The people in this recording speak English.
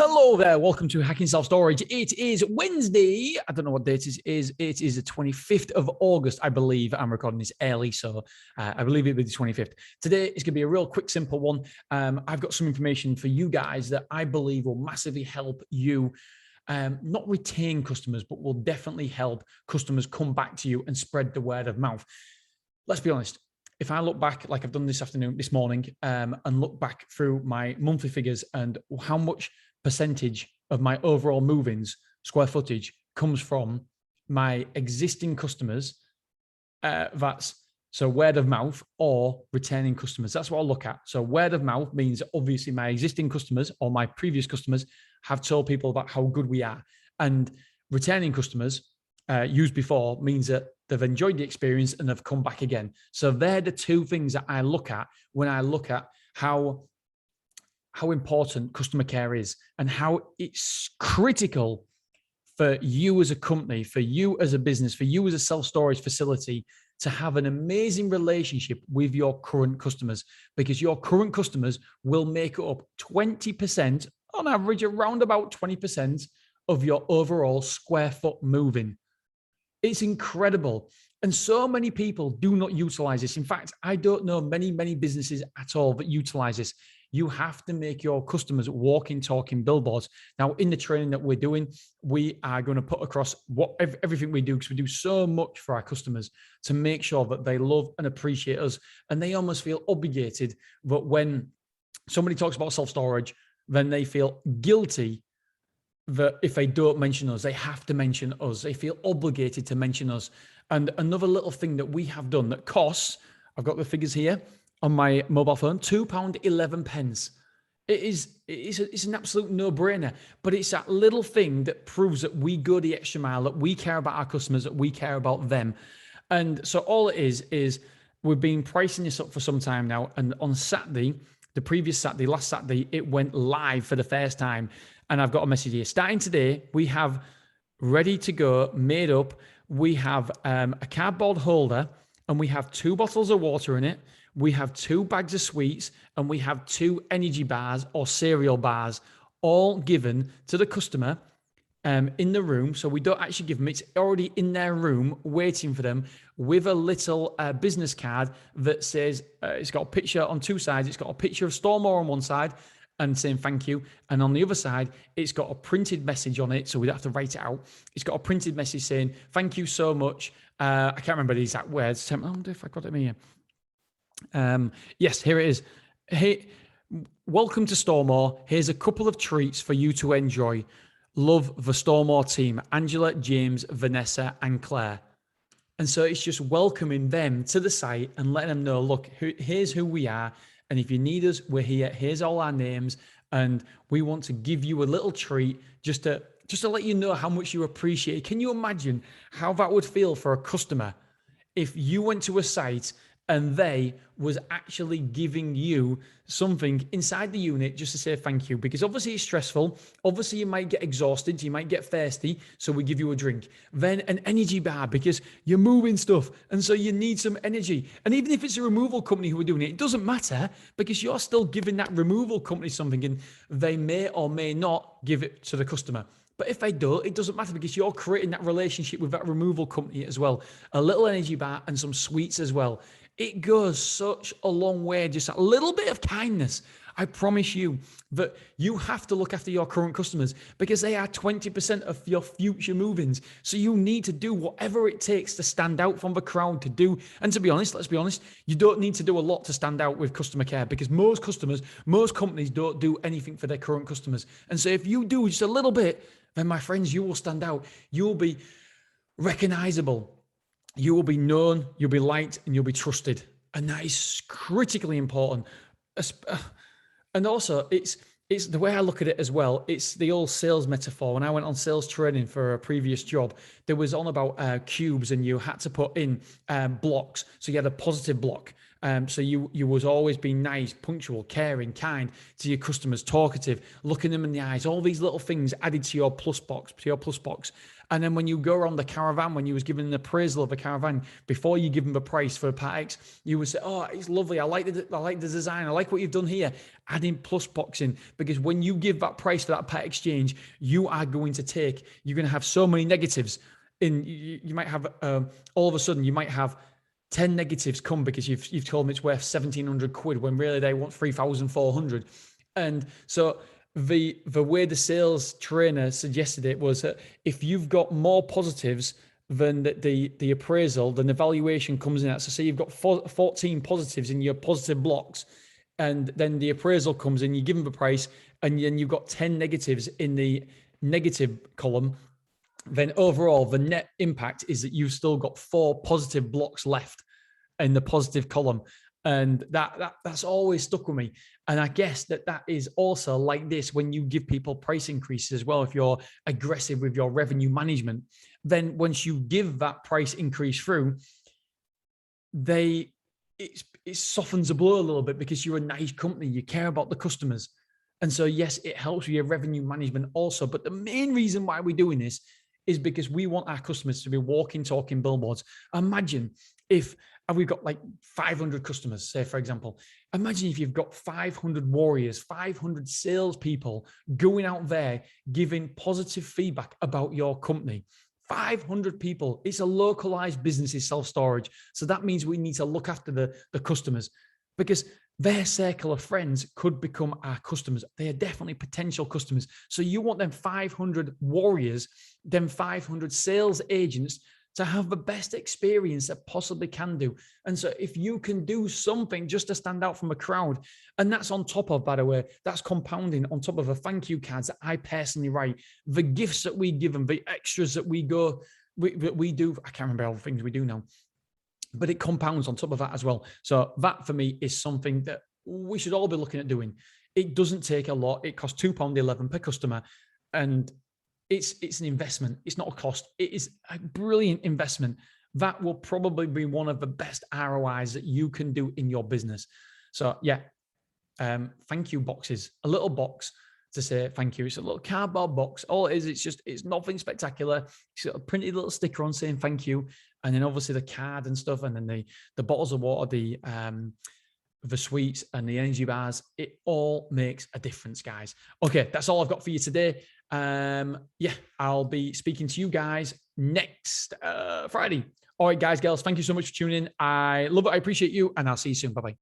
Hello there. Welcome to Hacking Self-Storage. It is Wednesday. I don't know what date it is. It is the 25th of August, I believe. I'm recording this early, so I believe it'll be the 25th. Today is going to be a real quick, simple one. I've got some information for you guys that I believe will massively help you not retain customers, but will definitely help customers come back to you and spread the word of mouth. Let's be honest. If I look back, like I've done this morning, and look back through my monthly figures and how much percentage of my overall move-ins, square footage, comes from my existing customers, so word of mouth or retaining customers. That's what I'll look at. So word of mouth means obviously my existing customers or my previous customers have told people about how good we are. And retaining customers, used before, means that they've enjoyed the experience and they've come back again. So they're the two things that I look at when I look at how important customer care is and how it's critical for you as a company, for you as a business, for you as a self-storage facility to have an amazing relationship with your current customers, because your current customers will make up 20%, on average, around about 20% of your overall square foot moving. It's incredible. And so many people do not utilize this. In fact, I don't know many businesses at all that utilize this. You have to make your customers walking, talking billboards. Now, in the training that we're doing, we are going to put across everything we do, because we do so much for our customers to make sure that they love and appreciate us. And they almost feel obligated that when somebody talks about self-storage, then they feel guilty that if they don't mention us, they have to mention us. They feel obligated to mention us. And another little thing that we have done that costs, I've got the figures here on my mobile phone, £2.11. It's an absolute no-brainer, but it's that little thing that proves that we go the extra mile, that we care about our customers, that we care about them. And so all it is we've been pricing this up for some time now. And on Saturday, last Saturday, it went live for the first time. And I've got a message here. Starting today, we have ready to go, made up. We have a cardboard holder, and we have 2 bottles of water in it. We have 2 bags of sweets, and we have 2 energy bars or cereal bars, all given to the customer in the room. So we don't actually give them. It's already in their room waiting for them with a little business card that says, it's got a picture on 2 sides. It's got a picture of Stormore on one side and saying thank you. And on the other side, it's got a printed message on it, so we don't have to write it out. It's got a printed message saying, thank you so much. I can't remember the exact words. I wonder if I got it here. Yes, here it is. Hey, welcome to Stormore. Here's a couple of treats for you to enjoy. Love, the Stormore team, Angela, James, Vanessa, and Claire. And so it's just welcoming them to the site and letting them know, look, here's who we are. And if you need us, we're here. Here's all our names. And we want to give you a little treat just to let you know how much you appreciate it. Can you imagine how that would feel for a customer if you went to a site and they was actually giving you something inside the unit just to say thank you? Because obviously it's stressful. Obviously you might get exhausted. You might get thirsty. So we give you a drink. Then an energy bar, because you're moving stuff. And so you need some energy. And even if it's a removal company who are doing it, it doesn't matter, because you're still giving that removal company something, and they may or may not give it to the customer. But if they don't, it doesn't matter, because you're creating that relationship with that removal company as well. A little energy bar and some sweets as well. It goes such a long way, just a little bit of kindness. I promise you that you have to look after your current customers, because they are 20% of your future move-ins. So you need to do whatever it takes to stand out from the crowd to do. And to be honest, let's be honest, you don't need to do a lot to stand out with customer care, because most companies don't do anything for their current customers. And so if you do just a little bit, then my friends, you will stand out. You will be recognizable. You will be known, you'll be liked, and you'll be trusted. And that is critically important. And also, it's the way I look at it as well. It's the old sales metaphor. When I went on sales training for a previous job, there was on about cubes, and you had to put in blocks. So you had a positive block, So you was always being nice, punctual, caring, kind to your customers, talkative, looking them in the eyes. All these little things added to your plus box, And then when you go around the caravan, when you was giving an appraisal of a caravan, before you give them a price for a Part X, you would say, "Oh, it's lovely. I like the design. I like what you've done here." Adding plus boxing, because when you give that price for that Part Exchange, you're going to have so many negatives. You might have all of a sudden you might have 10 negatives come because you've told them it's worth 1,700 quid when really they want 3,400. And so the way the sales trainer suggested it was that if you've got more positives than the appraisal, then the valuation comes in at. So say you've got 14 positives in your positive blocks, and then the appraisal comes in, you give them the price, and then you've got 10 negatives in the negative column. Then overall, the net impact is that you've still got 4 positive blocks left in the positive column. And that's always stuck with me. And I guess that is also like this when you give people price increases as well. If you're aggressive with your revenue management, then once you give that price increase through, it softens the blow a little bit because you're a nice company. You care about the customers. And so, yes, it helps with your revenue management also. But the main reason why we're doing this is because we want our customers to be walking, talking billboards. Imagine if we've got like 500 customers, say, for example. Imagine if you've got 500 warriors, 500 salespeople going out there giving positive feedback about your company. 500 people. It's a localized business, is self-storage. So that means we need to look after the customers, because their circle of friends could become our customers. They are definitely potential customers. So you want them 500 warriors, them 500 sales agents to have the best experience they possibly can do. And so if you can do something just to stand out from a crowd, and that's on top of, by the way, that's compounding on top of the thank you cards that I personally write, the gifts that we give them, the extras that we do. I can't remember all the things we do now, but it compounds on top of that as well. So that for me is something that we should all be looking at doing. It doesn't take a lot. It costs £2.11 per customer, and it's an investment. It's not a cost. It is a brilliant investment. That will probably be one of the best ROIs that you can do in your business. So yeah, thank you boxes, a little box to say thank you. It's a little cardboard box. All it is, it's nothing spectacular. It's got a printed little sticker on saying thank you. And then obviously the card and stuff. And then the bottles of water, the sweets and the energy bars. It all makes a difference, guys. Okay, that's all I've got for you today. Yeah, I'll be speaking to you guys next Friday. All right, guys, girls, thank you so much for tuning in. I love it. I appreciate you. And I'll see you soon. Bye-bye.